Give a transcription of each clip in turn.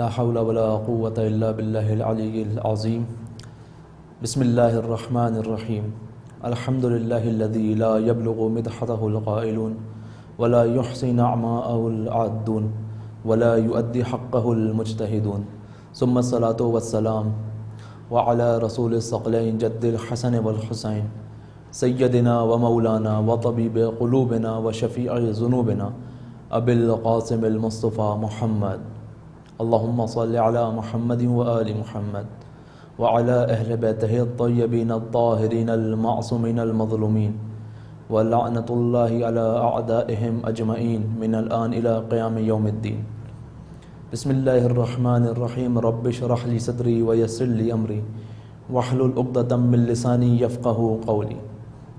لا حول ولا قوة إلا بالله العلي العظيم. بسم الله الرحمن الرحيم. الحمد لله الذي لا يبلغ مدحته القائلون ولا يحصي نعماءه العادون ولا يؤدي حقه المجتهدون، ثم الصلاة والسلام وعلى رسول الثقلين جد الحسن والحسين سيدنا ومولانا وطبيب قلوبنا وشفيع ذنوبنا أبي القاسم المصطفى محمد. اللهم صل على محمد وآل محمد وعلى أهل بيته الطيبين الطاهرين المعصومين المظلومين، ولعنة الله على أعدائهم أجمعين من الآن إلى قيام يوم الدين. بسم الله الرحمن الرحيم. رب اشرح لي صدري ويسر لي أمري واحلل عقدة من لساني يفقهوا قولي.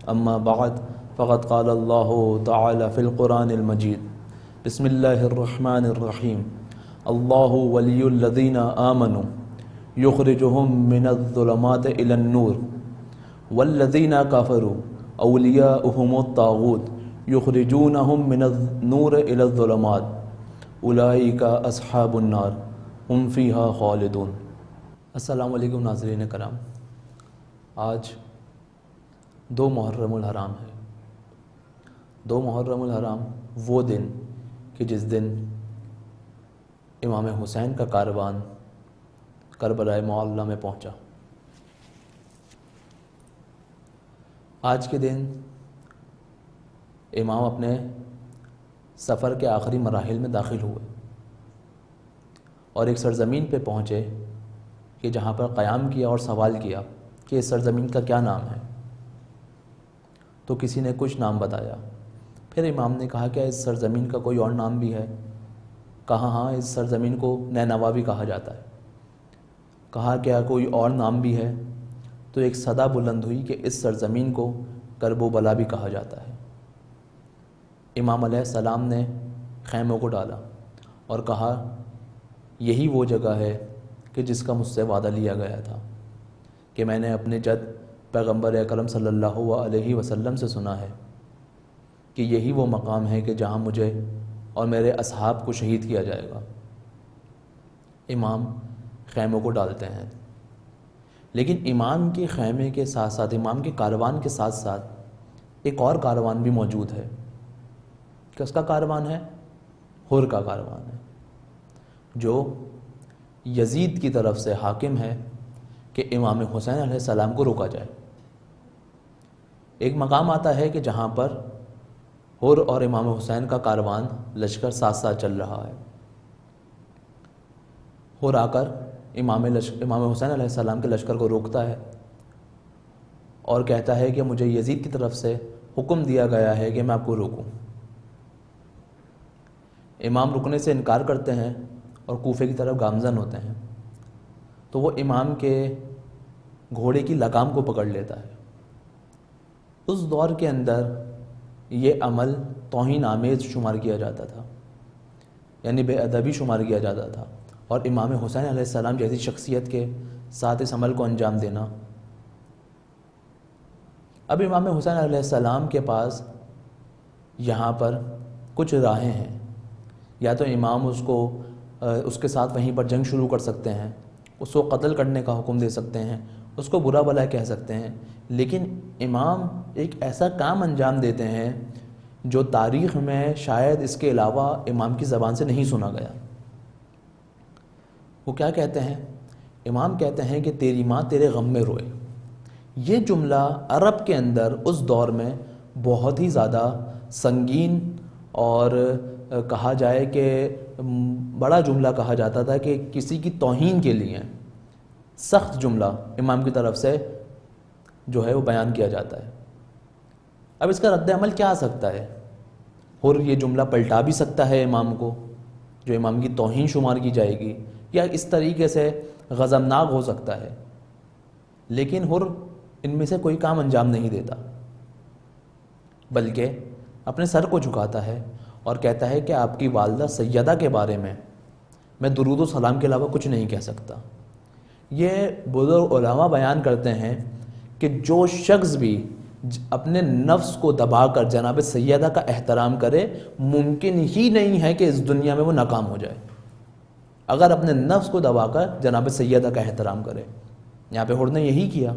أما بعد، فقد قال الله تعالى في القرآن المجيد: بسم الله الرحمن الرحيم. الله ولي الذين آمنوا يخرجهم من الظلمات إلى النور والذين كفروا أولياؤهم الطاغوت يخرجونهم من النور إلى الظلمات أولئك أصحاب النار هم فيها خالدون. السلام علیکم ناظرین کرام. آج 2 محرم الحرام ہے. 2 محرم الحرام وہ دن کہ جس دن امام حسین کا کاروان کربلا معلی میں پہنچا. آج کے دن امام اپنے سفر کے آخری مراحل میں داخل ہوئے اور ایک سرزمین پہ پہنچے کہ جہاں پر قیام کیا اور سوال کیا کہ اس سرزمین کا کیا نام ہے. تو کسی نے کچھ نام بتایا. پھر امام نے کہا کہ اس سرزمین کا کوئی اور نام بھی ہے؟ کہا ہاں، اس سرزمین کو نینوا بھی کہا جاتا ہے. کہا کیا کوئی اور نام بھی ہے؟ تو ایک صدا بلند ہوئی کہ اس سرزمین کو کرب و بلا بھی کہا جاتا ہے. امام علیہ السلام نے خیموں کو ڈالا اور کہا یہی وہ جگہ ہے کہ جس کا مجھ سے وعدہ لیا گیا تھا کہ میں نے اپنے جد پیغمبر اکرم صلی اللہ علیہ وسلم سے سنا ہے کہ یہی وہ مقام ہے کہ جہاں مجھے اور میرے اصحاب کو شہید کیا جائے گا. امام خیموں کو ڈالتے ہیں، لیکن امام کے خیمے کے ساتھ ساتھ، امام کے کاروان کے ساتھ ساتھ ایک اور کاروان بھی موجود ہے. کس کا کاروان ہے؟ حر کا کاروان ہے، جو یزید کی طرف سے حاکم ہے کہ امام حسین علیہ السلام کو روکا جائے. ایک مقام آتا ہے کہ جہاں پر حر اور امام حسین کا کاروان لشکر ساتھ ساتھ چل رہا ہے. حر آ کر امام حسین علیہ السلام کے لشکر کو روکتا ہے اور کہتا ہے کہ مجھے یزید کی طرف سے حکم دیا گیا ہے کہ میں آپ کو روکوں. امام رکنے سے انکار کرتے ہیں اور کوفے کی طرف گامزن ہوتے ہیں. تو وہ امام کے گھوڑے کی لگام کو پکڑ لیتا ہے. اس دور کے اندر یہ عمل توہین آمیز شمار کیا جاتا تھا، یعنی بے ادبی شمار کیا جاتا تھا، اور امام حسین علیہ السلام جیسی شخصیت کے ساتھ اس عمل کو انجام دینا. اب امام حسین علیہ السلام کے پاس یہاں پر کچھ راہیں ہیں. یا تو امام اس کے ساتھ وہیں پر جنگ شروع کر سکتے ہیں، اس کو قتل کرنے کا حکم دے سکتے ہیں، اس کو برا بھلا کہہ سکتے ہیں. لیکن امام ایک ایسا کام انجام دیتے ہیں جو تاریخ میں شاید اس کے علاوہ امام کی زبان سے نہیں سنا گیا. وہ کیا کہتے ہیں؟ امام کہتے ہیں کہ تیری ماں تیرے غم میں روئے. یہ جملہ عرب کے اندر اس دور میں بہت ہی زیادہ سنگین اور کہا جائے کہ بڑا جملہ کہا جاتا تھا کہ کسی کی توہین کے لیے سخت جملہ امام کی طرف سے جو ہے وہ بیان کیا جاتا ہے. اب اس کا رد عمل کیا آ سکتا ہے؟ حر یہ جملہ پلٹا بھی سکتا ہے امام کو، جو امام کی توہین شمار کی جائے گی، یا اس طریقے سے غضبناک ہو سکتا ہے. لیکن حر ان میں سے کوئی کام انجام نہیں دیتا، بلکہ اپنے سر کو جھکاتا ہے اور کہتا ہے کہ آپ کی والدہ سیدہ کے بارے میں درود و سلام کے علاوہ کچھ نہیں کہہ سکتا. یہ بزرگ علماء بیان کرتے ہیں کہ جو شخص بھی اپنے نفس کو دبا کر جناب سیدہ کا احترام کرے، ممکن ہی نہیں ہے کہ اس دنیا میں وہ ناکام ہو جائے اگر اپنے نفس کو دبا کر جناب سیدہ کا احترام کرے۔ یہاں پہ حر نے یہی کیا،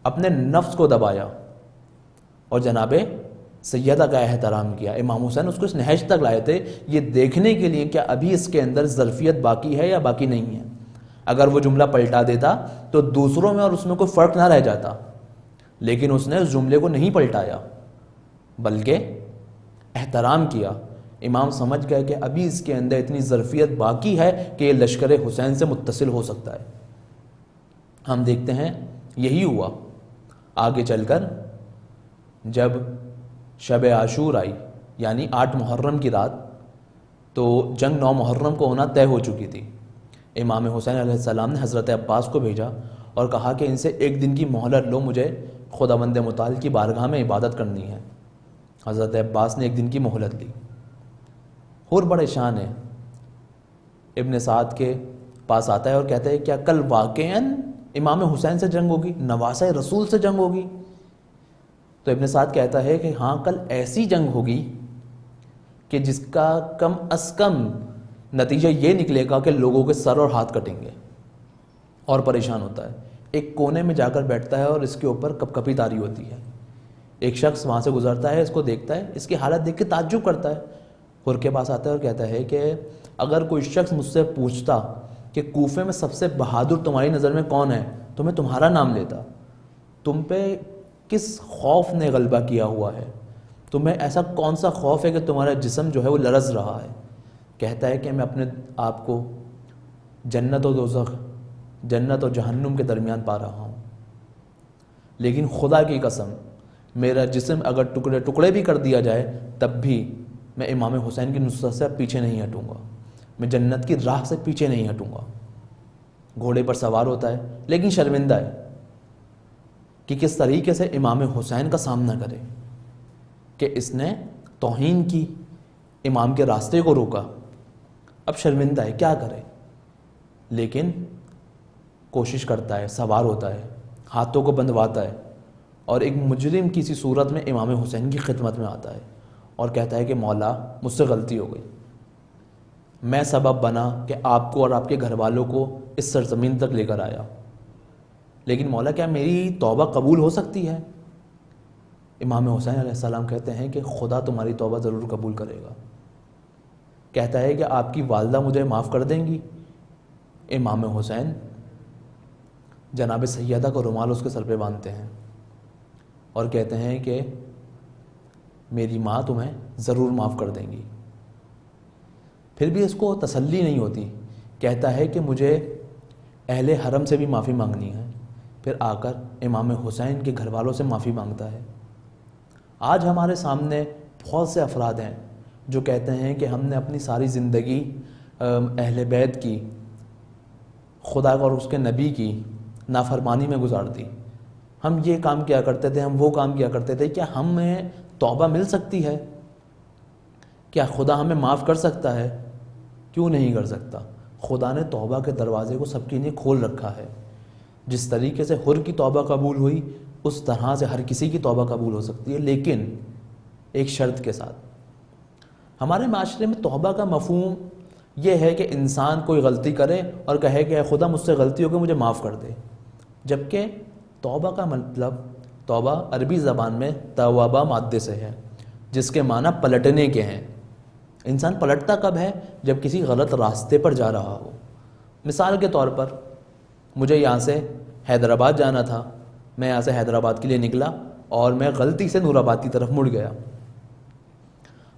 اپنے نفس کو دبایا اور جناب سیدہ کا احترام کیا۔ امام حسین اس کو اس نہج تک لائے تھے یہ دیکھنے کے لیے کیا ابھی اس کے اندر ظرفیت باقی ہے یا باقی نہیں ہے۔ اگر وہ جملہ پلٹا دیتا تو دوسروں میں اور اس میں کوئی فرق نہ رہ جاتا، لیکن اس نے اس جملے کو نہیں پلٹایا بلکہ احترام کیا۔ امام سمجھ گئے کہ ابھی اس کے اندر اتنی ظرفیت باقی ہے کہ یہ لشکر حسین سے متصل ہو سکتا ہے۔ ہم دیکھتے ہیں یہی ہوا آگے چل کر، جب شب عاشور آئی یعنی 8 محرم کی رات، تو جنگ 9 محرم کو ہونا طے ہو چکی تھی۔ امام حسین علیہ السلام نے حضرت عباس کو بھیجا اور کہا کہ ان سے 1 دن کی مہلت لو، مجھے خداوند متعال کی بارگاہ میں عبادت کرنی ہے۔ حضرت عباس نے 1 دن کی مہلت لی۔ اور بڑے شان ہے، ابن سعد کے پاس آتا ہے اور کہتا ہے کیا کل واقعاً امام حسین سے جنگ ہوگی، نواسہ رسول سے جنگ ہوگی؟ تو ابن سعد کہتا ہے کہ ہاں کل ایسی جنگ ہوگی کہ جس کا کم از کم نتیجہ یہ نکلے گا کہ لوگوں کے سر اور ہاتھ کٹیں گے۔ اور پریشان ہوتا ہے، ایک کونے میں جا کر بیٹھتا ہے اور اس کے اوپر کپ کپی تاری ہوتی ہے۔ ایک شخص وہاں سے گزرتا ہے، اس کو دیکھتا ہے، اس کی حالت دیکھ کے تعجب کرتا ہے، حر کے پاس آتا ہے اور کہتا ہے کہ اگر کوئی شخص مجھ سے پوچھتا کہ کوفے میں سب سے بہادر تمہاری نظر میں کون ہے تو میں تمہارا نام لیتا۔ تم پہ کس خوف نے غلبہ کیا ہوا ہے؟ تمہیں ایسا کون سا خوف ہے کہ تمہارا جسم جو ہے وہ لرز رہا ہے؟ کہتا ہے کہ میں اپنے آپ کو جنت و دوزخ، جنت اور جہنم کے درمیان پا رہا ہوں، لیکن خدا کی قسم میرا جسم اگر ٹکڑے ٹکڑے بھی کر دیا جائے تب بھی میں امام حسین کی نصرت سے پیچھے نہیں ہٹوں گا، میں جنت کی راہ سے پیچھے نہیں ہٹوں گا۔ گھوڑے پر سوار ہوتا ہے لیکن شرمندہ ہے کہ کس طریقے سے امام حسین کا سامنا کرے، کہ اس نے توہین کی، امام کے راستے کو روکا، اب شرمندہ ہے، کیا کرے؟ لیکن کوشش کرتا ہے، سوار ہوتا ہے، ہاتھوں کو بندھواتا ہے اور ایک مجرم کی سی صورت میں امام حسین کی خدمت میں آتا ہے اور کہتا ہے کہ مولا مجھ سے غلطی ہو گئی، میں سبب بنا کہ آپ کو اور آپ کے گھر والوں کو اس سرزمین تک لے کر آیا، لیکن مولا کیا میری توبہ قبول ہو سکتی ہے؟ امام حسین علیہ السلام کہتے ہیں کہ خدا تمہاری توبہ ضرور قبول کرے گا۔ کہتا ہے کہ آپ کی والدہ مجھے معاف کر دیں گی؟ امام حسین جناب سیدہ کو رومال اس کے سر پہ باندھتے ہیں اور کہتے ہیں کہ میری ماں تمہیں ضرور معاف کر دیں گی۔ پھر بھی اس کو تسلی نہیں ہوتی، کہتا ہے کہ مجھے اہل حرم سے بھی معافی مانگنی ہے۔ پھر آ کر امام حسین کے گھر والوں سے معافی مانگتا ہے۔ آج ہمارے سامنے بہت سے افراد ہیں جو کہتے ہیں کہ ہم نے اپنی ساری زندگی اہل بیت کی، خدا اور اس کے نبی کی نافرمانی میں گزار دی، ہم یہ کام کیا کرتے تھے، ہم وہ کام کیا کرتے تھے، کیا ہمیں توبہ مل سکتی ہے؟ کیا خدا ہمیں معاف کر سکتا ہے؟ کیوں نہیں کر سکتا؟ خدا نے توبہ کے دروازے کو سب کے لیے کھول رکھا ہے۔ جس طریقے سے حر کی توبہ قبول ہوئی اس طرح سے ہر کسی کی توبہ قبول ہو سکتی ہے، لیکن ایک شرط کے ساتھ۔ ہمارے معاشرے میں توبہ کا مفہوم یہ ہے کہ انسان کوئی غلطی کرے اور کہے کہ اے خدا مجھ سے غلطی ہو کے مجھے معاف کر دے، جبکہ توبہ کا مطلب، توبہ عربی زبان میں توابہ مادے سے ہے جس کے معنی پلٹنے کے ہیں۔ انسان پلٹتا کب ہے؟ جب کسی غلط راستے پر جا رہا ہو۔ مثال کے طور پر مجھے یہاں سے حیدرآباد جانا تھا، میں یہاں سے حیدرآباد کے لیے نکلا اور میں غلطی سے نور آباد کی طرف مڑ گیا۔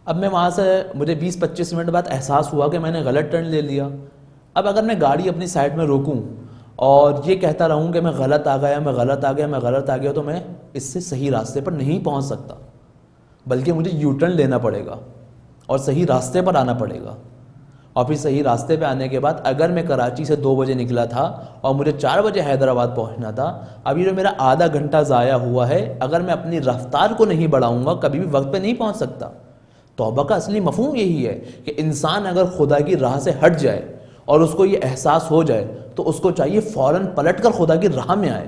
اب میں وہاں سے مجھے 20-25 منٹ بعد احساس ہوا کہ میں نے غلط ٹرن لے لیا۔ اب اگر میں گاڑی اپنی سائڈ میں روکوں اور یہ کہتا رہوں کہ میں غلط آ گیا، میں غلط آ گیا، میں غلط آ گیا، تو میں اس سے صحیح راستے پر نہیں پہنچ سکتا، بلکہ مجھے یو ٹرن لینا پڑے گا اور صحیح راستے پر آنا پڑے گا۔ اور پھر صحیح راستے پہ آنے کے بعد اگر میں کراچی سے 2 بجے نکلا تھا اور مجھے 4 بجے حیدرآباد پہنچنا تھا، اب یہ جو میرا آدھا گھنٹہ ضائع ہوا ہے، اگر میں اپنی رفتار کو نہیں بڑھاؤں گا کبھی بھی وقت پہ نہیں پہنچ سکتا۔ توبہ کا اصلی مفہوم یہی ہے کہ انسان اگر خدا کی راہ سے ہٹ جائے اور اس کو یہ احساس ہو جائے تو اس کو چاہیے فوراً پلٹ کر خدا کی راہ میں آئے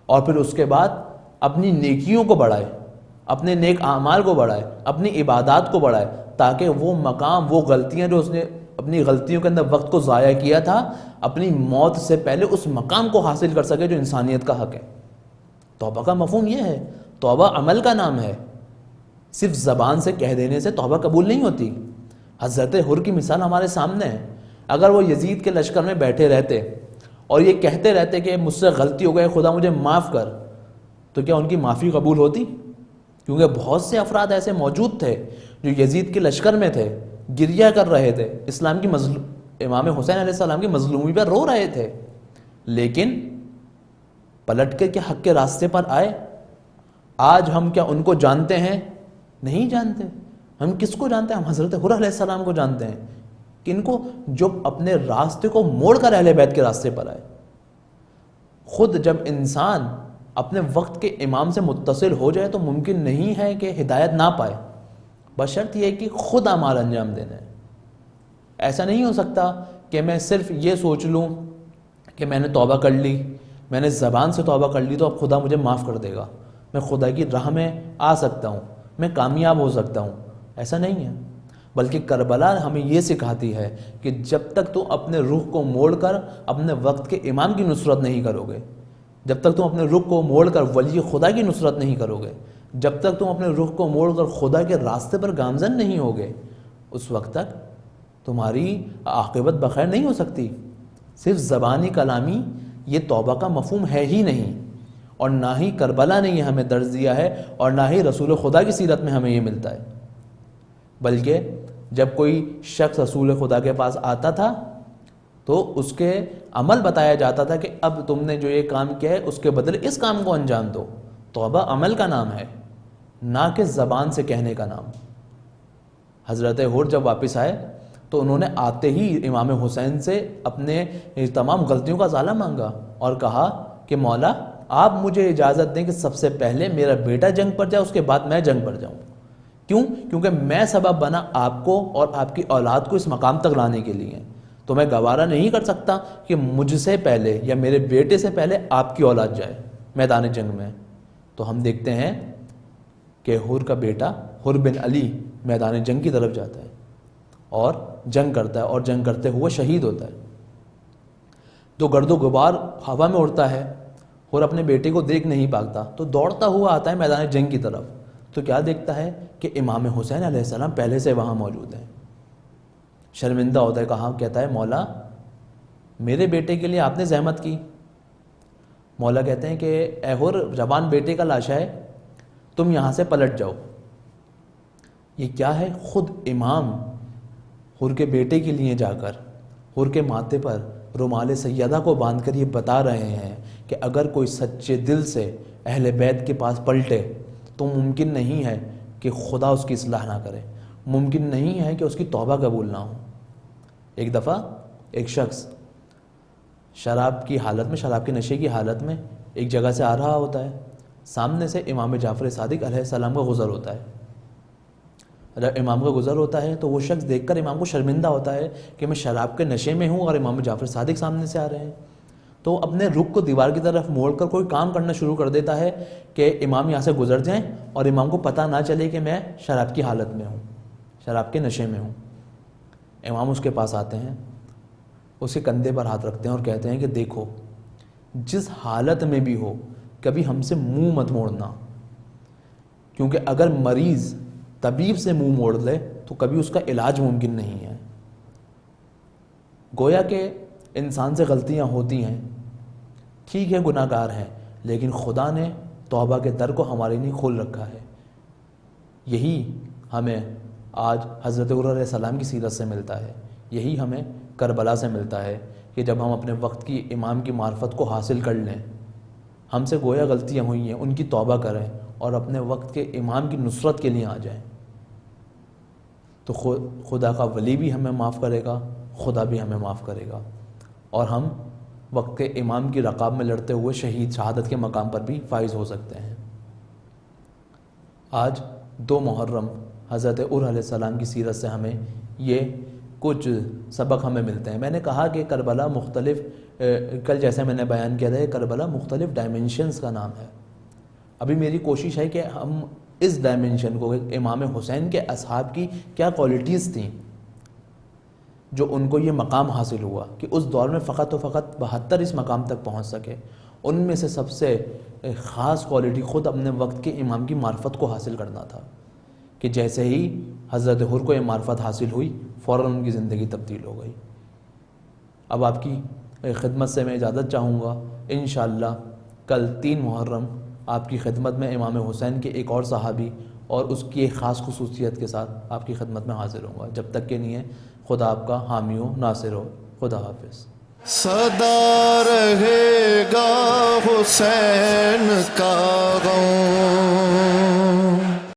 اور پھر اس کے بعد اپنی نیکیوں کو بڑھائے، اپنے نیک اعمال کو بڑھائے، اپنی عبادات کو بڑھائے، تاکہ وہ مقام، وہ غلطیاں جو اس نے اپنی غلطیوں کے اندر وقت کو ضائع کیا تھا، اپنی موت سے پہلے اس مقام کو حاصل کر سکے جو انسانیت کا حق ہے۔ توبہ کا مفہوم یہ ہے، توبہ عمل کا نام ہے، صرف زبان سے کہہ دینے سے توبہ قبول نہیں ہوتی۔ حضرت حر کی مثال ہمارے سامنے ہے۔ اگر وہ یزید کے لشکر میں بیٹھے رہتے اور یہ کہتے رہتے کہ مجھ سے غلطی ہو گئی، خدا مجھے معاف کر، تو کیا ان کی معافی قبول ہوتی؟ کیونکہ بہت سے افراد ایسے موجود تھے جو یزید کے لشکر میں تھے، گریہ کر رہے تھے، اسلام کی امام حسین علیہ السلام کی مظلومی پر رو رہے تھے، لیکن پلٹ کے کیا حق کے راستے پر آئے؟ آج ہم کیا ان کو جانتے ہیں؟ نہیں جانتے۔ ہم کس کو جانتے ہیں؟ ہم حضرت حر علیہ السلام کو جانتے ہیں، کن کو؟ جو اپنے راستے کو موڑ کر اہل بیت کے راستے پر آئے۔ خود جب انسان اپنے وقت کے امام سے متصل ہو جائے تو ممکن نہیں ہے کہ ہدایت نہ پائے، بشرط یہ کہ خود اعمال انجام دینا ہے۔ ایسا نہیں ہو سکتا کہ میں صرف یہ سوچ لوں کہ میں نے توبہ کر لی، میں نے زبان سے توبہ کر لی تو اب خدا مجھے معاف کر دے گا، میں خدا کی راہ میں آ سکتا ہوں، میں کامیاب ہو سکتا ہوں۔ ایسا نہیں ہے، بلکہ کربلا ہمیں یہ سکھاتی ہے کہ جب تک تم اپنے روح کو موڑ کر اپنے وقت کے امام کی نصرت نہیں کرو گے، جب تک تم اپنے رخ کو موڑ کر ولی خدا کی نصرت نہیں کرو گے، جب تک تم اپنے رخ کو موڑ کر خدا کے راستے پر گامزن نہیں ہوگے، اس وقت تک تمہاری عاقبت بخیر نہیں ہو سکتی۔ صرف زبانی کلامی یہ توبہ کا مفہوم ہے ہی نہیں، اور نہ ہی کربلا نے یہ ہمیں درس دیا ہے، اور نہ ہی رسول خدا کی سیرت میں ہمیں یہ ملتا ہے۔ بلکہ جب کوئی شخص رسول خدا کے پاس آتا تھا تو اس کے عمل بتایا جاتا تھا کہ اب تم نے جو یہ کام کیا ہے اس کے بدلے اس کام کو انجام دو۔ توبہ عمل کا نام ہے، نہ کہ زبان سے کہنے کا نام۔ حضرت حر جب واپس آئے تو انہوں نے آتے ہی امام حسین سے اپنے تمام غلطیوں کا ازالہ مانگا اور کہا کہ مولا آپ مجھے اجازت دیں کہ سب سے پہلے میرا بیٹا جنگ پر جائے، اس کے بعد میں جنگ پر جاؤں۔ کیوں؟ کیونکہ میں سبب بنا آپ کو اور آپ کی اولاد کو اس مقام تک لانے کے لیے، تو میں گوارا نہیں کر سکتا کہ مجھ سے پہلے یا میرے بیٹے سے پہلے آپ کی اولاد جائے میدان جنگ میں۔ تو ہم دیکھتے ہیں کہ حر کا بیٹا حر بن علی میدان جنگ کی طرف جاتا ہے اور جنگ کرتا ہے، اور جنگ کرتے ہوئے شہید ہوتا ہے۔ تو گرد و غبار ہوا میں اڑتا ہے، حر اپنے بیٹے کو دیکھ نہیں پاتا، تو دوڑتا ہوا آتا ہے میدان جنگ کی طرف، تو کیا دیکھتا ہے کہ امام حسین علیہ السلام پہلے سے وہاں موجود ہیں۔ شرمندہ ہوتا ہے، کہتا ہے مولا میرے بیٹے کے لیے آپ نے زحمت کی۔ مولا کہتے ہیں کہ اے حر، جوان بیٹے کا لاشا ہے، تم یہاں سے پلٹ جاؤ۔ یہ کیا ہے؟ خود امام حر کے بیٹے کے لیے جا کر حر کے ماتھے پر رومال سیدہ کو باندھ کر یہ بتا رہے ہیں کہ اگر کوئی سچے دل سے اہل بیت کے پاس پلٹے تو ممکن نہیں ہے کہ خدا اس کی اصلاح نہ کرے، ممکن نہیں ہے کہ اس کی توبہ قبول نہ ہو۔ ایک دفعہ ایک شخص شراب کی حالت میں، شراب کے نشے کی حالت میں ایک جگہ سے آ رہا ہوتا ہے، سامنے سے امام جعفر صادق علیہ السلام کا گزر ہوتا ہے۔ جب امام کا گزر ہوتا ہے تو وہ شخص دیکھ کر امام کو شرمندہ ہوتا ہے کہ میں شراب کے نشے میں ہوں اور امام جعفر صادق سامنے سے آ رہے ہیں، تو اپنے رخ کو دیوار کی طرف موڑ کر کوئی کام کرنا شروع کر دیتا ہے کہ امام یہاں سے گزر جائیں اور امام کو پتہ نہ چلے کہ میں شراب کی حالت میں ہوں، شراب کے نشے میں ہوں۔ امام اس کے پاس آتے ہیں، اس کے کندھے پر ہاتھ رکھتے ہیں اور کہتے ہیں کہ دیکھو، جس حالت میں بھی ہو کبھی ہم سے منہ مت موڑنا، کیونکہ اگر مریض طبیب سے منہ موڑ لے تو کبھی اس کا علاج ممکن نہیں ہے۔ گویا کہ انسان سے غلطیاں ہوتی ہیں، ٹھیک ہے گناہ گار ہیں، لیکن خدا نے توبہ کے در کو ہمارے لیے کھول رکھا ہے۔ یہی ہمیں آج حضرت حر علیہ السلام کی سیرت سے ملتا ہے، یہی ہمیں کربلا سے ملتا ہے کہ جب ہم اپنے وقت کی امام کی معرفت کو حاصل کر لیں، ہم سے گویا غلطیاں ہوئی ہیں ان کی توبہ کریں اور اپنے وقت کے امام کی نصرت کے لیے آ جائیں، تو خدا کا ولی بھی ہمیں معاف کرے گا، خدا بھی ہمیں معاف کرے گا، اور ہم وقت کے امام کی رقاب میں لڑتے ہوئے شہید شہادت کے مقام پر بھی فائز ہو سکتے ہیں۔ آج 2 محرم حضرت حر علیہ السلام کی سیرت سے ہمیں یہ کچھ سبق ہمیں ملتے ہیں۔ میں نے کہا کہ کربلا مختلف، کل جیسے میں نے بیان کیا تھا، کربلا مختلف ڈائمینشنز کا نام ہے۔ ابھی میری کوشش ہے کہ ہم اس ڈائمنشن کو، امام حسین کے اصحاب کی کیا کوالٹیز تھیں جو ان کو یہ مقام حاصل ہوا کہ اس دور میں فقط و فقط 72 اس مقام تک پہنچ سکے. ان میں سے سب سے خاص کوالٹی خود اپنے وقت کے امام کی معرفت کو حاصل کرنا تھا کہ جیسے ہی حضرت حر کو یہ معرفت حاصل ہوئی فوراً ان کی زندگی تبدیل ہو گئی. اب آپ کی خدمت سے میں اجازت چاہوں گا. انشاءاللہ کل 3 محرم آپ کی خدمت میں امام حسین کے ایک اور صحابی اور اس کی ایک خاص خصوصیت کے ساتھ آپ کی خدمت میں حاضر ہوں گا. جب تک کہ نہیں ہے خدا آپ کا حامی ہو، ناصر ہو. خدا حافظ. سدا رہے گا حسین کا غم.